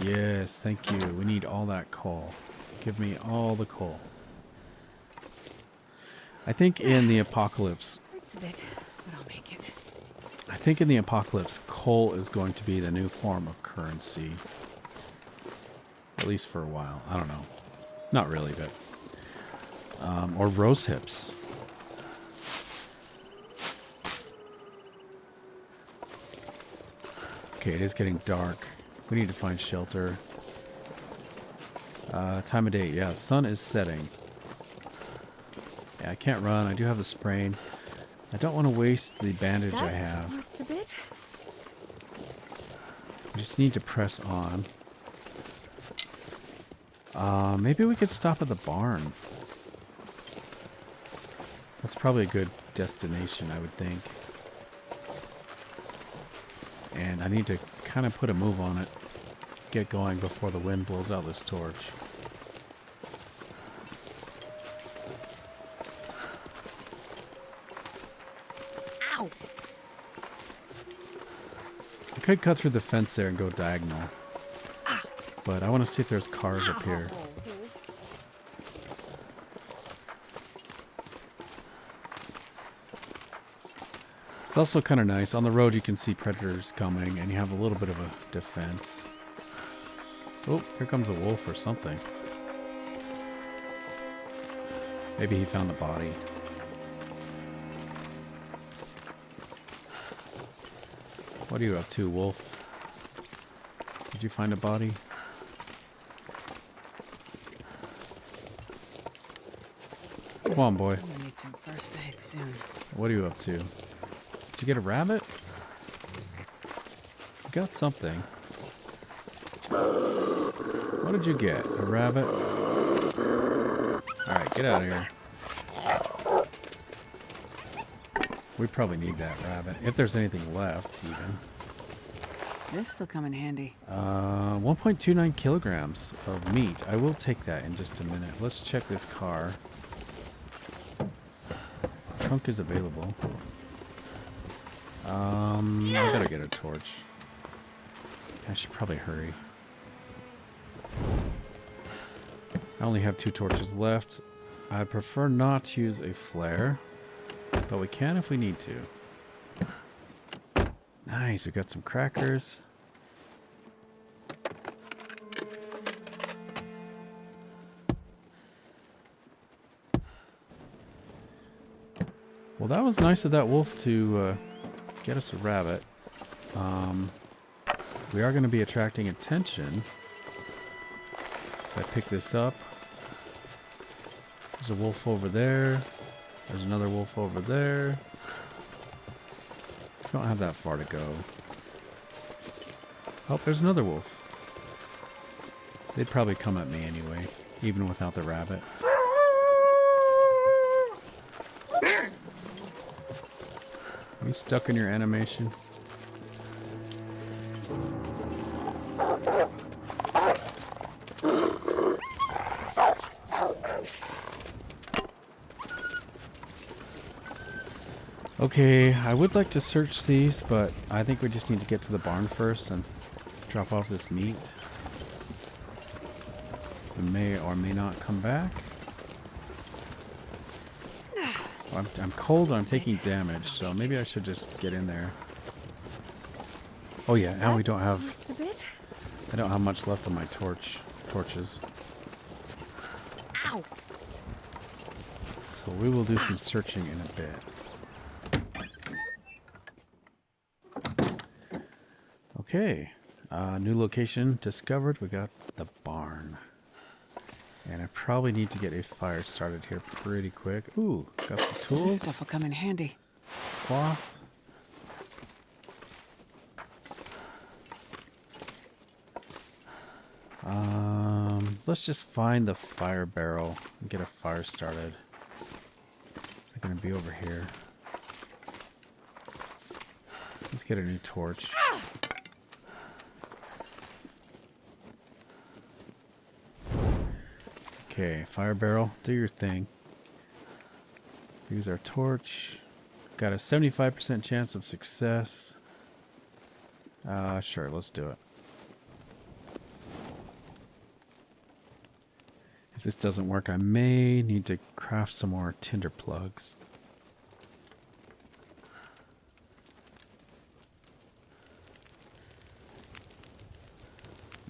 Yes, thank you. We need all that coal. Give me all the coal. I think in the apocalypse... Hurts a bit, but I'll make it. I think in the apocalypse, coal is going to be the new form of currency. At least for a while. I don't know. Not really, but... or rose hips. Okay, it is getting dark. We need to find shelter. Time of day. Yeah, sun is setting. Yeah, I can't run. I do have the sprain. I don't want to waste the bandage I have. Hurts a bit. We just need to press on. Maybe we could stop at the barn. That's probably a good destination, I would think. And I need to kind of put a move on it. Get going before the wind blows out this torch. Ow! I could cut through the fence there and go diagonal. But I want to see if there's cars up here. It's also kind of nice. On the road you can see predators coming and you have a little bit of a defense. Oh, here comes a wolf or something. Maybe he found the body. What are you up to, wolf? Did you find a body? Come on, boy. I'm gonna need some first aid soon. What are you up to? Did you get a rabbit? You got something. What did you get? A rabbit? Alright, get out of here. We probably need that rabbit. If there's anything left, even. This will come in handy. 1.29 kilograms of meat. I will take that in just a minute. Let's check this car. Trunk is available. I gotta get a torch. I should probably hurry. I only have 2 torches left. I prefer not to use a flare, but we can if we need to. Nice, we got some crackers. Well, that was nice of that wolf to get us a rabbit. We are going to be attracting attention. If I pick this up, there's a wolf over there. There's another wolf over there. Don't have that far to go. Oh, there's another wolf. They'd probably come at me anyway, even without the rabbit. Are you stuck in your animation? Okay, I would like to search these, but I think we just need to get to the barn first and drop off this meat. We may or may not come back. I'm cold and I'm taking damage, so maybe I should just get in there. Oh yeah, and we don't have... I don't have much left on my torches. Ow! So we will do some searching in a bit. Okay, new location discovered. We got the barn. And I probably need to get a fire started here pretty quick. Ooh, got the tools. This stuff will come in handy. Cloth. Let's just find the fire barrel and get a fire started. They're gonna be over here. Let's get a new torch. Okay, fire barrel, do your thing. Use our torch. Got a 75% chance of success. Sure, let's do it. If this doesn't work, I may need to craft some more tinder plugs.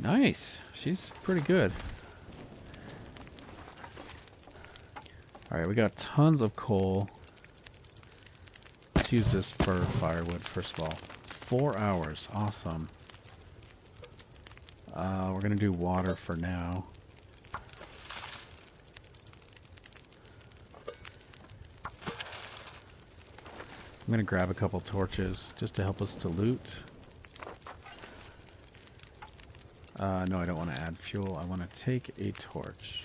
Nice. She's pretty good. Alright, we got tons of coal. Let's use this for firewood, first of all. 4 hours. Awesome. We're going to do water for now. I'm going to grab a couple torches just to help us to loot. No, I don't want to add fuel. I want to take a torch.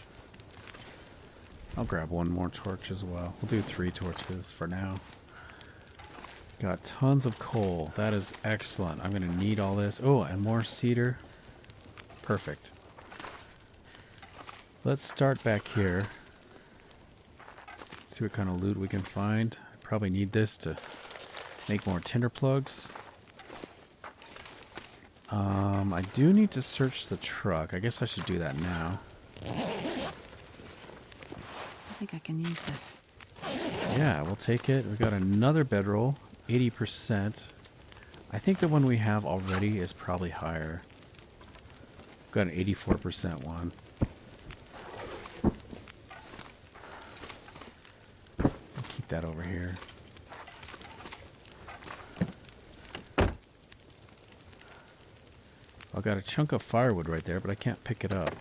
I'll grab one more torch as well. We'll do 3 torches for now. Got tons of coal. That is excellent. I'm going to need all this. Oh, and more cedar. Perfect. Let's start back here. See what kind of loot we can find. I probably need this to make more tinder plugs. I do need to search the truck. I guess I should do that now. I think I can use this. Yeah, we'll take it. We got another bedroll, 80%. I think the one we have already is probably higher. Got an 84% one. I'll keep that over here. I've got a chunk of firewood right there, but I can't pick it up.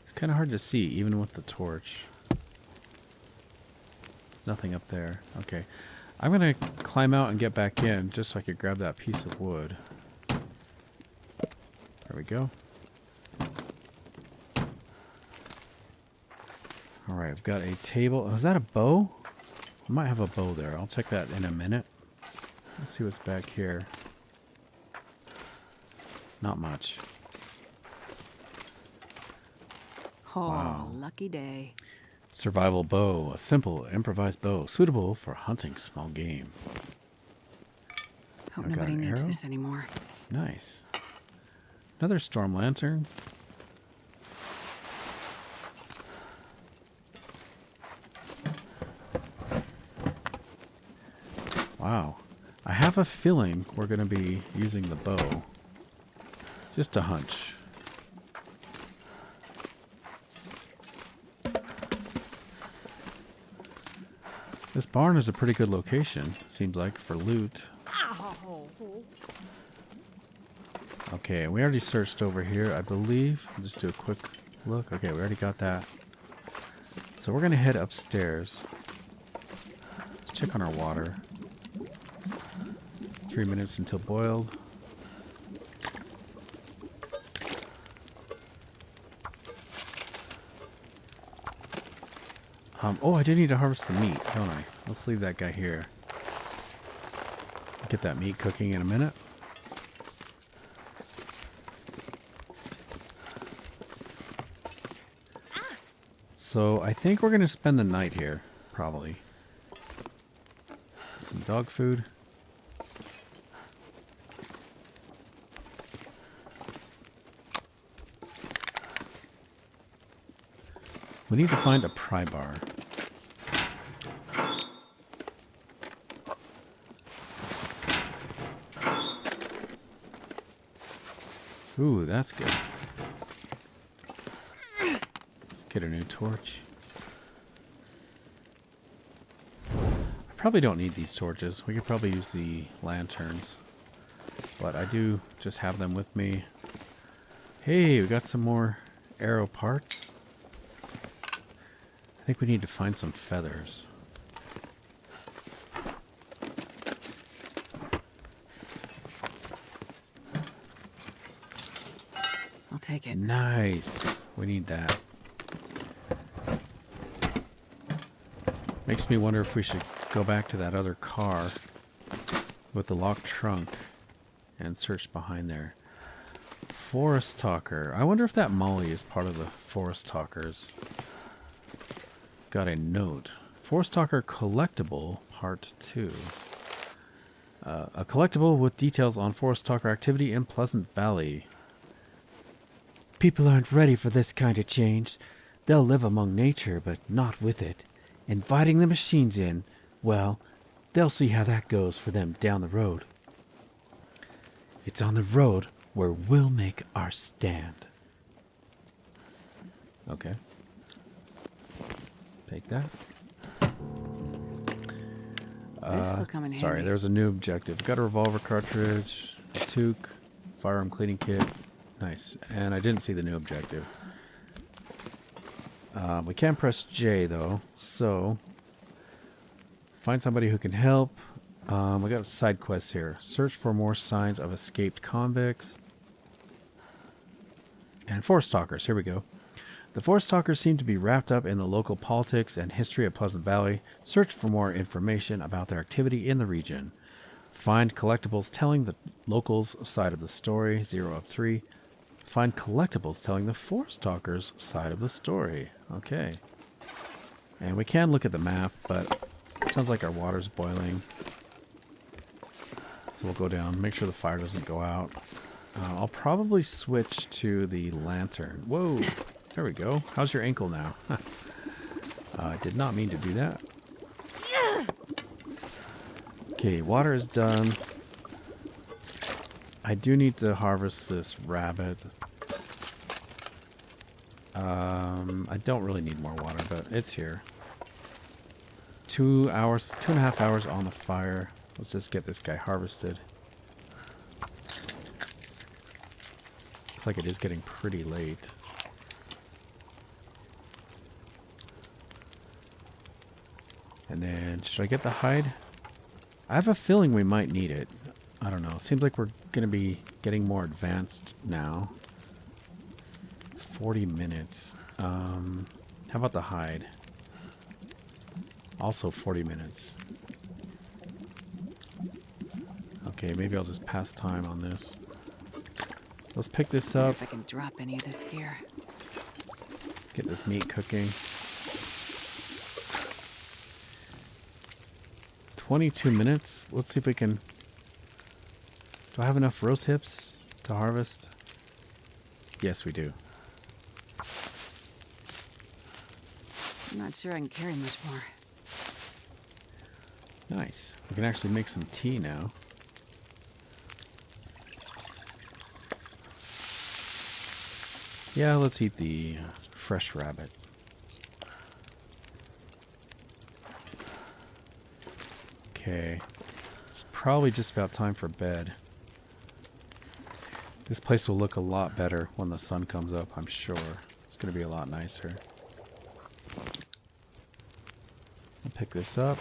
It's kind of hard to see, even with the torch. There's nothing up there. Okay. I'm going to climb out and get back in, just so I could grab that piece of wood. There we go. Alright, I've got a table. Oh, is that a bow? I might have a bow there. I'll check that in a minute. Let's see what's back here. Not much. Oh, Wow. lucky day. Survival bow. A simple improvised bow suitable for hunting small game. Hope I've got nobody an needs arrow. this anymore. Nice. Another storm lantern. Wow. I have a feeling we're going to be using the bow. Just a hunch. This barn is a pretty good location, seems like, for loot. Okay, we already searched over here, I believe. I'll just do a quick look. Okay, we already got that. So we're going to head upstairs. Let's check on our water. 3 minutes until boiled. Oh, I do need to harvest the meat, don't I? Let's leave that guy here. Get that meat cooking in a minute. So I think we're going to spend the night here, probably. Some dog food. We need to find a pry bar. Ooh, that's good. Let's get a new torch. I probably don't need these torches. We could probably use the lanterns. But I do just have them with me. Hey, we got some more arrow parts. I think we need to find some feathers. I'll take it. Nice. We need that. Makes me wonder if we should go back to that other car with the locked trunk and search behind there. Forest Talker. I wonder if that Molly is part of the Forest Talkers. Got a note. Forest Talker collectible Part 2. A collectible with details on Forest Talker activity in Pleasant Valley. People aren't ready for this kind of change. They'll live among nature, but not with it. Inviting the machines in, well, they'll see how that goes for them down the road. It's on the road where we'll make our stand. Okay. Take that. This'll come in Sorry, handy. there's a new objective. Got a revolver cartridge, a toque, firearm cleaning kit. Nice. And I didn't see the new objective. We can press J though, so find somebody who can help. We got side quests here. Search for more signs of escaped convicts. And Forest Talkers, here we go. The Forest Talkers seem to be wrapped up in the local politics and history of Pleasant Valley. Search for more information about their activity in the region. Find collectibles telling the locals' side of the story, 0 of 3. Find collectibles telling the Forest Talkers' side of the story. Okay. And we can look at the map, but it sounds like our water's boiling. So we'll go down, make sure the fire doesn't go out. I'll probably switch to the lantern. Whoa! There we go. How's your ankle now? I did not mean to do that. Okay, water is done. I do need to harvest this rabbit. I don't really need more water, but it's here. 2 hours, 2.5 hours on the fire. Let's just get this guy harvested. Looks like it is getting pretty late. And then, should I get the hide? I have a feeling we might need it. I don't know. Seems like we're going to be getting more advanced now. 40 minutes. How about the hide? Also 40 minutes. Okay, maybe I'll just pass time on this. Let's pick this up. If I can drop any of this gear. Get this meat cooking. 22 minutes. Let's see if we can... Do I have enough rose hips to harvest? Yes, we do. I'm not sure I can carry much more. Nice. We can actually make some tea now. Yeah, let's eat the fresh rabbit. Okay. It's probably just about time for bed. This place will look a lot better when the sun comes up, I'm sure. It's going to be a lot nicer. I'll pick this up.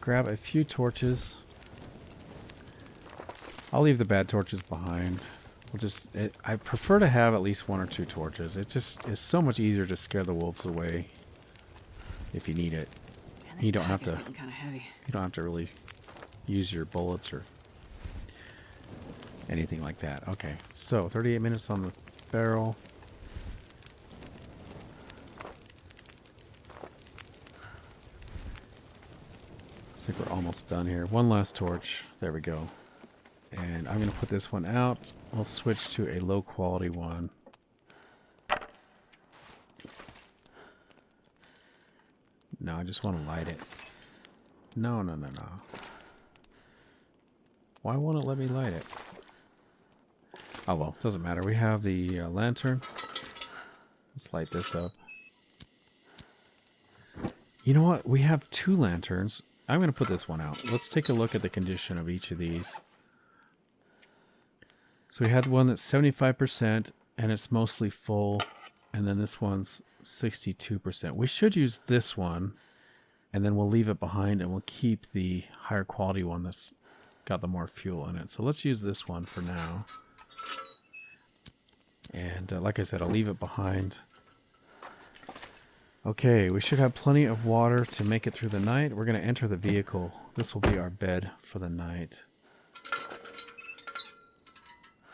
Grab a few torches. I'll leave the bad torches behind. I prefer to have at least 1 or 2 torches. It just is so much easier to scare the wolves away if you need it. Man, this You don't pack have is to. getting kind of heavy. You don't have to really use your bullets or anything like that. Okay, so 38 minutes on the barrel. I think we're almost done here. One last torch. There we go. And I'm going to put this one out. I'll switch to a low quality one. No, I just want to light it. No. Why won't it let me light it? Oh well, doesn't matter. We have the lantern. Let's light this up. You know what? We have 2 lanterns. I'm going to put this one out. Let's take a look at the condition of each of these. So we had one that's 75% and it's mostly full. And then this one's 62%. We should use this one and then we'll leave it behind and we'll keep the higher quality one that's got the more fuel in it. So let's use this one for now. And like I said, I'll leave it behind. Okay, we should have plenty of water to make it through the night. We're going to enter the vehicle. This will be our bed for the night.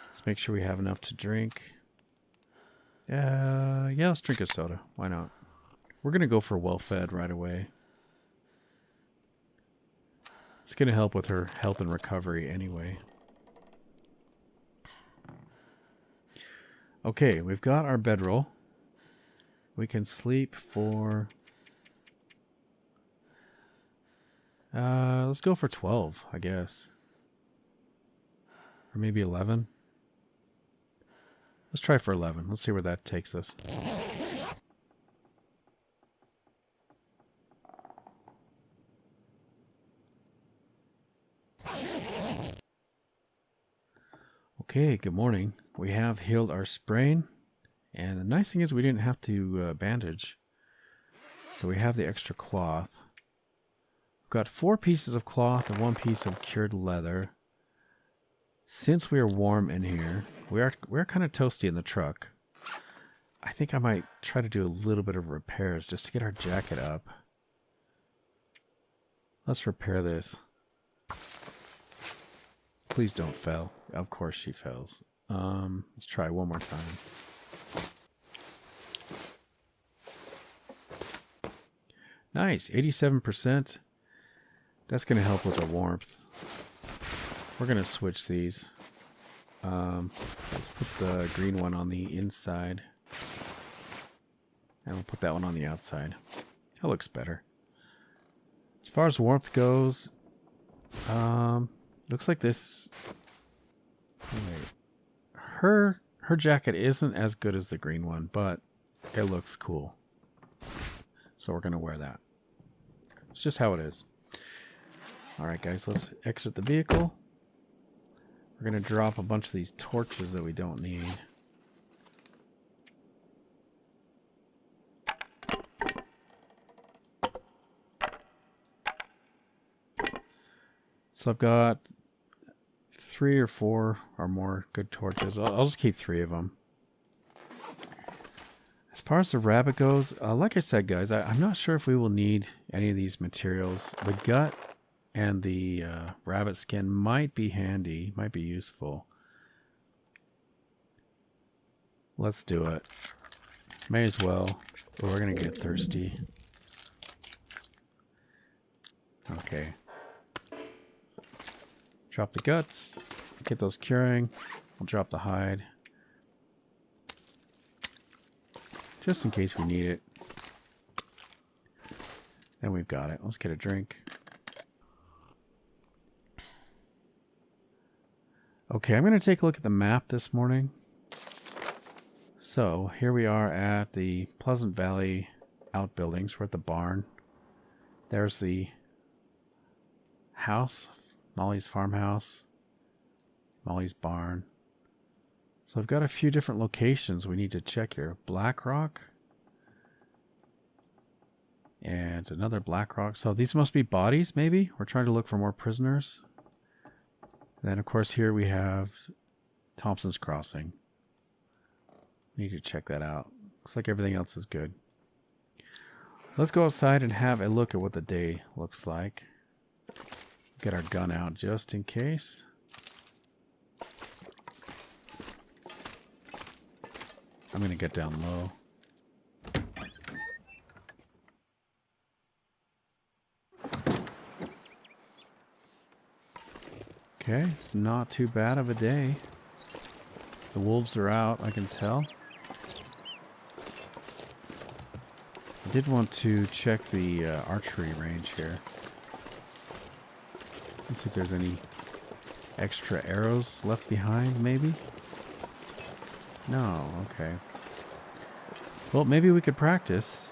Let's make sure we have enough to drink. Yeah, let's drink a soda. Why not? we're going to go for well-fed right away. It's going to help with her health and recovery anyway. Okay, we've got our bedroll. We can sleep for... let's go for 12, I guess. Or maybe 11. Let's try for 11. Let's see where that takes us. Okay, good morning. We have healed our sprain. And the nice thing is we didn't have to bandage. So we have the extra cloth. We've got 4 pieces of cloth and 1 piece of cured leather. Since we are warm in here, we're kind of toasty in the truck. I think I might try to do a little bit of repairs just to get our jacket up. Let's repair this. Please don't fail. Of course she fails. Let's try one more time. Nice, 87%. That's going to help with the warmth. We're going to switch these. Let's put the green one on the inside. And we'll put that one on the outside. That looks better. As far as warmth goes, looks like this... Wait. Her jacket isn't as good as the green one, but it looks cool. So we're going to wear that. It's just how it is. Alright guys, let's exit the vehicle. We're going to drop a bunch of these torches that we don't need. So I've got 3 or 4 or more good torches. I'll just keep 3 of them. As far as the rabbit goes, like I said guys, I'm not sure if we will need any of these materials. The gut and the rabbit skin might be handy, might be useful. Let's do it. May as well. Oh, we're going to get thirsty. Okay. Drop the guts. Get those curing. We'll drop the hide. Just in case we need it. And we've got it. Let's get a drink. Okay, I'm going to take a look at the map this morning. So, here we are at the Pleasant Valley outbuildings. We're at the barn. There's the house, Molly's farmhouse, Molly's barn. So I've got a few different locations we need to check here. Black Rock. And another Black Rock. So these must be bodies, maybe? We're trying to look for more prisoners. Then, of course, here we have Thompson's Crossing. Need to check that out. Looks like everything else is good. Let's go outside and have a look at what the day looks like. Get our gun out just in case. I'm going to get down low. Okay, it's not too bad of a day. The wolves are out, I can tell. I did want to check the archery range here. Let's see if there's any extra arrows left behind, maybe? No, okay. Well, maybe we could practice.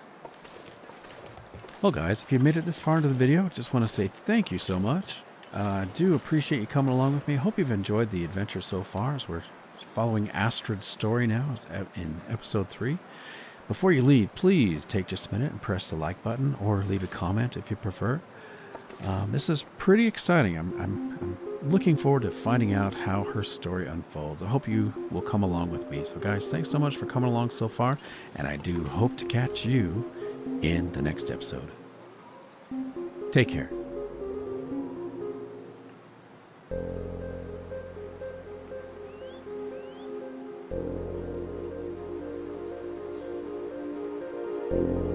Well, guys, if you made it this far into the video, just want to say thank you so much. I do appreciate you coming along with me. I hope you've enjoyed the adventure so far as we're following Astrid's story now in episode 3. Before you leave, please take just a minute and press the like button or leave a comment if you prefer. This is pretty exciting. I'm looking forward to finding out how her story unfolds. I hope you will come along with me. So guys, thanks so much for coming along so far, and I do hope to catch you in the next episode. Take care. Thank you.